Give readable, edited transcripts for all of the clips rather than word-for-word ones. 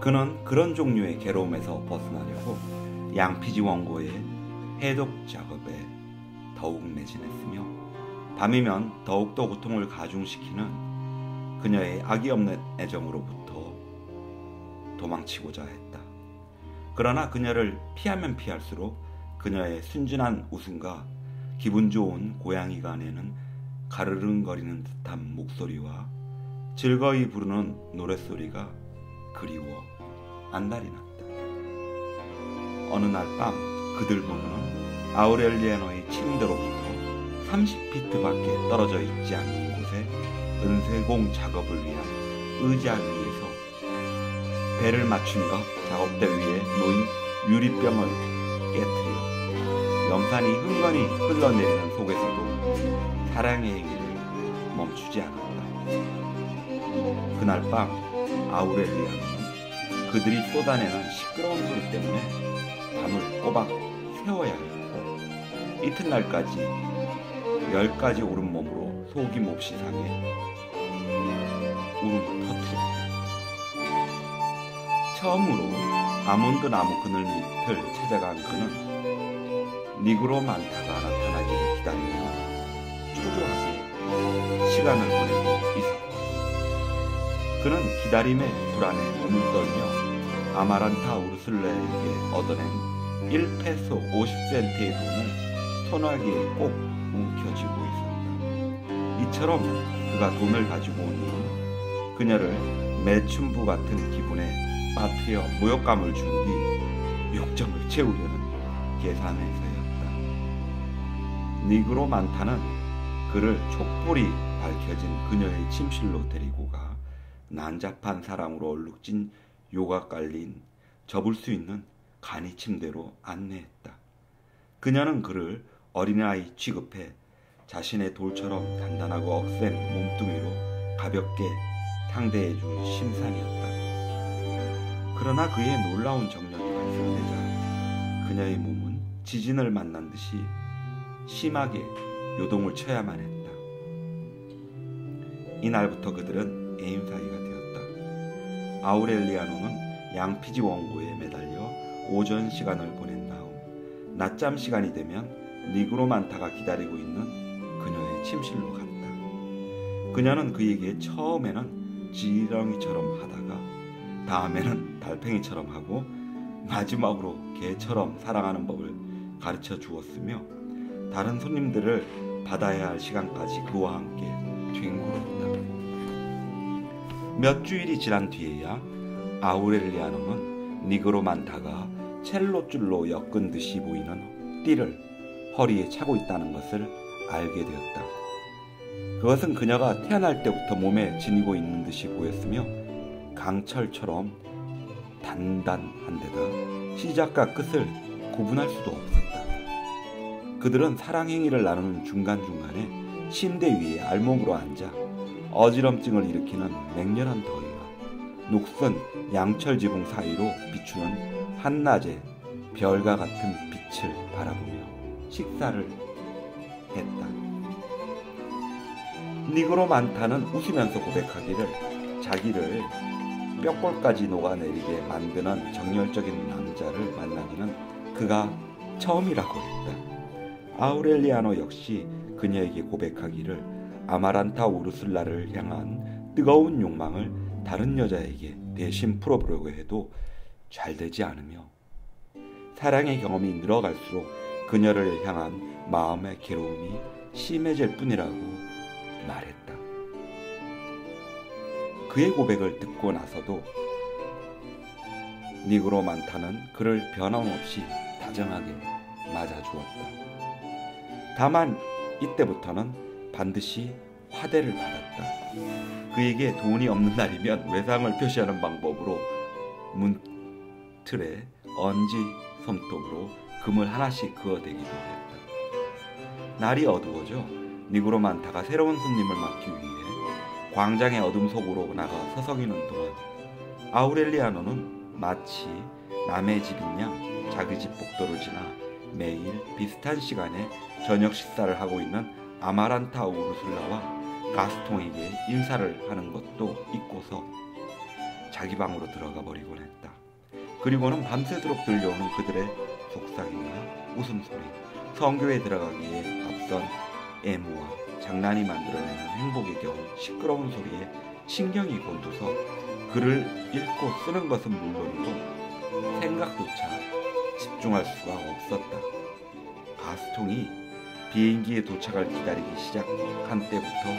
그는 그런 종류의 괴로움에서 벗어나려고 양피지 원고의 해독 작업에 더욱 매진했으며 밤이면 더욱더 고통을 가중시키는 그녀의 악이 없는 애정으로부터 도망치고자 했다. 그러나 그녀를 피하면 피할수록 그녀의 순진한 웃음과 기분 좋은 고양이가 내는 가르릉거리는 듯한 목소리와 즐거이 부르는 노랫소리가 그리워 안달이 났다. 어느 날 밤 그들 부부는 아우렐리아노의 침대로부터 30피트 밖에 떨어져 있지 않는 곳에 은쇄공 작업을 위한 의자 위에서 배를 맞춘 것 작업대 위에 놓인 유리병을 깨트려 염산이 흥건히 흘러내리는 속에서도 사랑의 행위를 멈추지 않았다. 그날 밤 아우렐리아노는 그들이 쏟아내는 시끄러운 소리 때문에 밤을 꼬박 새워야 했고 이튿날까지 10가지 오른 몸으로 속임없이 상해 울음 터뜨렸다. 처음으로 아몬드 나무 그늘 밑을 찾아간 그는 니그로 만타가 나타나기를 기다리며 초조하게 시간을 보내고 있었다. 그는 기다림의 불안에 몸을 떨며 아마란타 우르슬라에게 얻어낸 1페소 50센트의 돈을 소나기에 꼭 움켜쥐고 있었다. 이처럼 그가 돈을 가지고 온 이유는 그녀를 매춘부 같은 기분에 빠뜨려 모욕감을 준 뒤 욕정을 채우려는 계산에서였다. 니그로 만타는 그를 촛불이 밝혀진 그녀의 침실로 데리고 가 난잡한 사랑으로 얼룩진 요가 깔린 접을 수 있는 간이 침대로 안내했다. 그녀는 그를 어린아이 취급해 자신의 돌처럼 단단하고 억센 몸뚱이로 가볍게 상대해 준 심산이었다. 그러나 그의 놀라운 정력이 발생되자 그녀의 몸은 지진을 만난 듯이 심하게 요동을 쳐야만 했다. 이날부터 그들은 애인 사이가 되었다. 아우렐리아노는 양피지 원고에 매달려 오전 시간을 보낸 다음 낮잠 시간이 되면 니그로 만타가 기다리고 있는 그녀의 침실로 갔다. 그녀는 그에게 처음에는 지렁이처럼 하다가 다음에는 달팽이처럼 하고 마지막으로 개처럼 사랑하는 법을 가르쳐 주었으며 다른 손님들을 받아야 할 시간까지 그와 함께 뒹굴었다. 몇 주일이 지난 뒤에야 아우렐리아노는 니그로 만타가 첼로줄로 엮은 듯이 보이는 띠를 허리에 차고 있다는 것을 알게 되었다. 그것은 그녀가 태어날 때부터 몸에 지니고 있는 듯이 보였으며 강철처럼 단단한데다 시작과 끝을 구분할 수도 없었다. 그들은 사랑행위를 나누는 중간중간에 침대 위에 알몸으로 앉아 어지럼증을 일으키는 맹렬한 더위와 녹슨 양철 지붕 사이로 비추는 한낮의 별과 같은 빛을 바라보며 식사를 했다. 니그로 만타는 웃으면서 고백하기를 자기를 뼈골까지 녹아내리게 만드는 정열적인 남자를 만나기는 그가 처음이라고 했다. 아우렐리아노 역시 그녀에게 고백하기를 아마란타 우르슬라를 향한 뜨거운 욕망을 다른 여자에게 대신 풀어보려고 해도 잘 되지 않으며 사랑의 경험이 늘어갈수록 그녀를 향한 마음의 괴로움이 심해질 뿐이라고 말했다. 그의 고백을 듣고 나서도 니그로 만타는 그를 변함없이 다정하게 맞아주었다. 다만 이때부터는 반드시 화대를 받았다. 그에게 돈이 없는 날이면 외상을 표시하는 방법으로 문틀에 언지 손톱으로 금을 하나씩 그어대기도 했다. 날이 어두워져 니그로 만타가 새로운 손님을 맞기 위해 광장의 어둠 속으로 나가 서성이는 동안 아우렐리아노는 마치 남의 집인 양 자기 집 복도를 지나 매일 비슷한 시간에 저녁 식사를 하고 있는 아마란타 우르슬라와 가스통에게 인사를 하는 것도 잊고서 자기 방으로 들어가 버리곤 했다. 그리고는 밤새도록 들려오는 그들의 속삭임과 웃음소리, 성교에 들어가기에 앞선 애무와 장난이 만들어내는 행복에 겨운 시끄러운 소리에 신경이 곤두서 글을 읽고 쓰는 것은 물론이고 생각조차 집중할 수가 없었다. 가스통이 비행기에 도착을 기다리기 시작한 때부터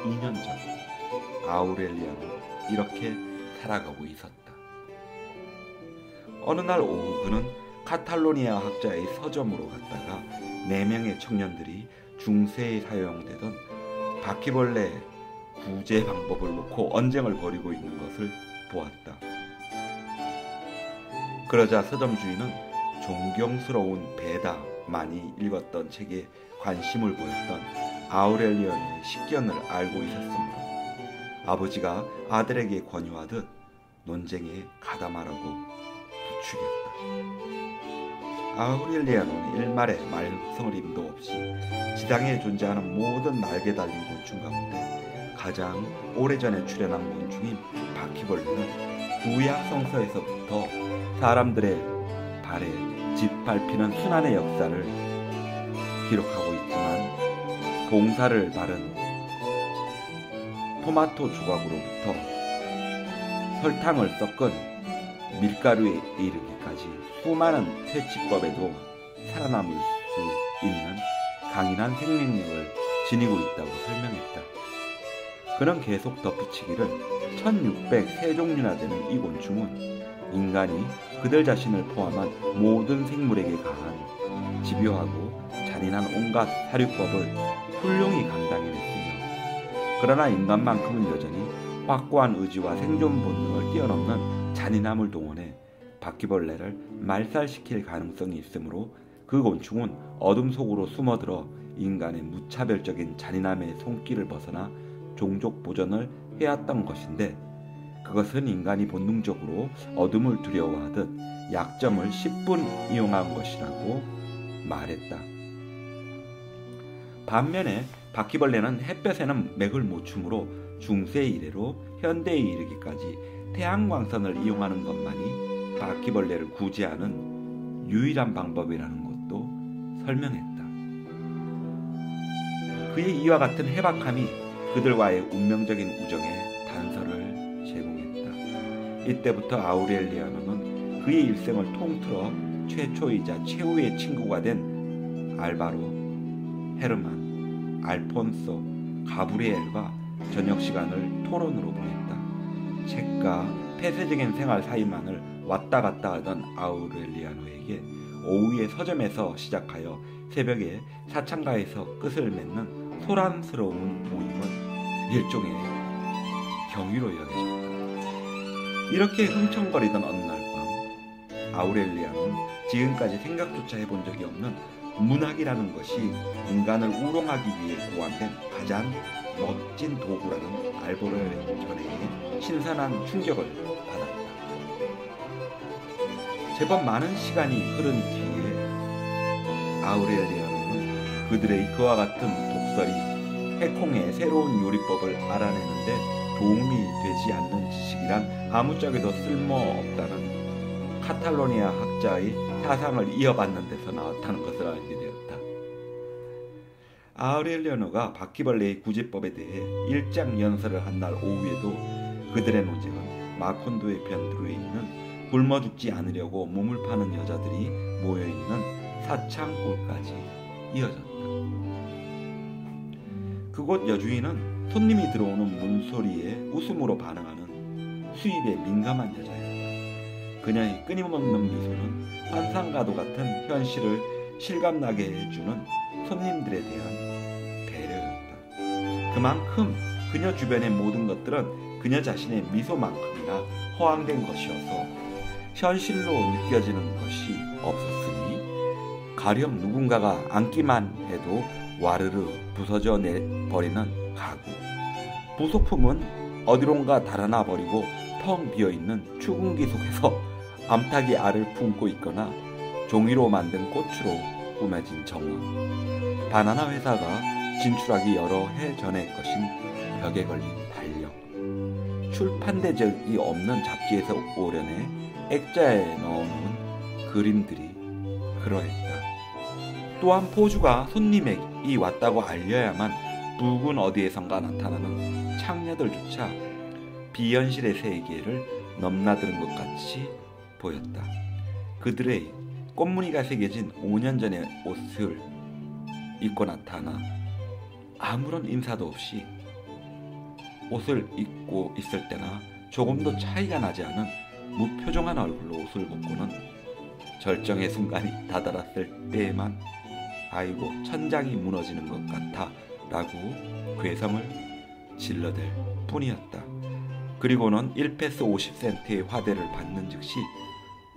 2년 전 아우렐리아는 이렇게 살아가고 있었다. 어느 날 오후 그는 카탈로니아 학자의 서점으로 갔다가 4명의 청년들이 중세에 사용되던 바퀴벌레 구제 방법을 놓고 언쟁을 벌이고 있는 것을 보았다. 그러자 서점 주인은 존경스러운 베다 많이 읽었던 책에 관심을 보였던 아우렐리언의 식견을 알고 있었으므로 아버지가 아들에게 권유하듯 논쟁에 가담하라고 부추겼다. 아우렐리아노는 일말의 말썽림도 없이 지상에 존재하는 모든 날개 달린 곤충 가운데 가장 오래전에 출현한 곤충인 바퀴벌레는 구약 성서에서부터 사람들의 발에 짓밟히는 순환의 역사를 기록하고 있지만 봉사를 바른 토마토 조각으로부터 설탕을 섞은 밀가루에 이르기까지 수많은 퇴치법에도 살아남을 수 있는 강인한 생명력을 지니고 있다고 설명했다. 그는 계속 덧붙이기를 1603종류나 되는 이 곤충은 인간이 그들 자신을 포함한 모든 생물에게 가한 집요하고 잔인한 온갖 사육법을 훌륭히 감당해냈으며 그러나 인간만큼은 여전히 확고한 의지와 생존 본능을 뛰어넘는 잔인함을 동원해 바퀴벌레를 말살시킬 가능성이 있으므로 그 곤충은 어둠 속으로 숨어들어 인간의 무차별적인 잔인함의 손길을 벗어나 종족 보존을 해왔던 것인데 그것은 인간이 본능적으로 어둠을 두려워하듯 약점을 10분 이용한 것이라고 말했다. 반면에 바퀴벌레는 햇볕에는 맥을 못 추므로 중세 이래로 현대에 이르기까지 태양광선을 이용하는 것만이 바퀴벌레를 구제하는 유일한 방법이라는 것도 설명했다. 그의 이와 같은 해박함이 그들과의 운명적인 우정에 단서를 제공했다. 이때부터 아우렐리아노는 그의 일생을 통틀어 최초이자 최후의 친구가 된 알바로, 헤르만, 알폰소, 가브리엘과 저녁 시간을 토론으로 보냈다. 책과 폐쇄적인 생활 사이만을 왔다 갔다 하던 아우렐리아노에게 오후에 서점에서 시작하여 새벽에 사창가에서 끝을 맺는 소란스러운 모임은 일종의 경위로 여겨졌다. 이렇게 흥청거리던 어느 날 밤 아우렐리아노는 지금까지 생각조차 해본 적이 없는 문학이라는 것이 인간을 우롱하기 위해 고안된 가장 멋진 도구라는 알보레 전해에 신선한 충격을 받았다. 제법 많은 시간이 흐른 뒤에 아우렐리아노는 그들의 그와 같은 독설이 해콩의 새로운 요리법을 알아내는데 도움이 되지 않는 지식이란 아무짝에도 쓸모없다는 카탈로니아 학자의 사상을 이어받는 데서 나왔다는 것을 알게 되었다. 아우렐리아노가 바퀴벌레의 구제법에 대해 일장 연설을 한 날 오후에도 그들의 논쟁은 마콘도의 변두리에 있는 굶어 죽지 않으려고 몸을 파는 여자들이 모여있는 사창골까지 이어졌다. 그곳 여주인은 손님이 들어오는 문소리에 웃음으로 반응하는 수입에 민감한 여자였다. 그녀의 끊임없는 미소는 환상과도 같은 현실을 실감나게 해주는 손님들에 대한 배려였다. 그만큼 그녀 주변의 모든 것들은 그녀 자신의 미소만큼이나 허황된 것이어서 현실로 느껴지는 것이 없었으니 가령 누군가가 앉기만 해도 와르르 부서져 내버리는 가구, 부속품은 어디론가 달아나 버리고 텅 비어있는 추궁기 속에서 암탉이 알을 품고 있거나 종이로 만든 꽃으로 꾸며진 정원, 바나나 회사가 진출하기 여러 해 전의 것인 벽에 걸린 달력, 출판된 적이 없는 잡지에서 오려내 액자에 넣어놓은 그림들이 그러했다. 또한 포주가 손님이 왔다고 알려야만 부근 어디에선가 나타나는 창녀들조차 비현실의 세계를 넘나드는 것 같이 보였다. 그들의 꽃무늬가 새겨진 5년 전의 옷을 입고 나타나 아무런 인사도 없이 옷을 입고 있을 때나 조금도 차이가 나지 않은 무표정한 얼굴로 옷을 벗고는 절정의 순간이 다다랐을 때에만 아이고 천장이 무너지는 것 같아 라고 괴성을 질러댈 뿐이었다. 그리고는 1패스 50센트의 화대를 받는 즉시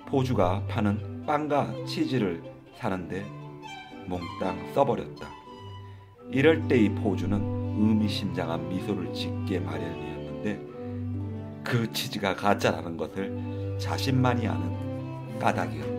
포주가 파는 빵과 치즈를 사는데 몽땅 써버렸다. 이럴 때 이 포주는 의미심장한 미소를 짓게 마련이었는데 그 치즈가 가짜라는 것을 자신만이 아는 까닭이었다.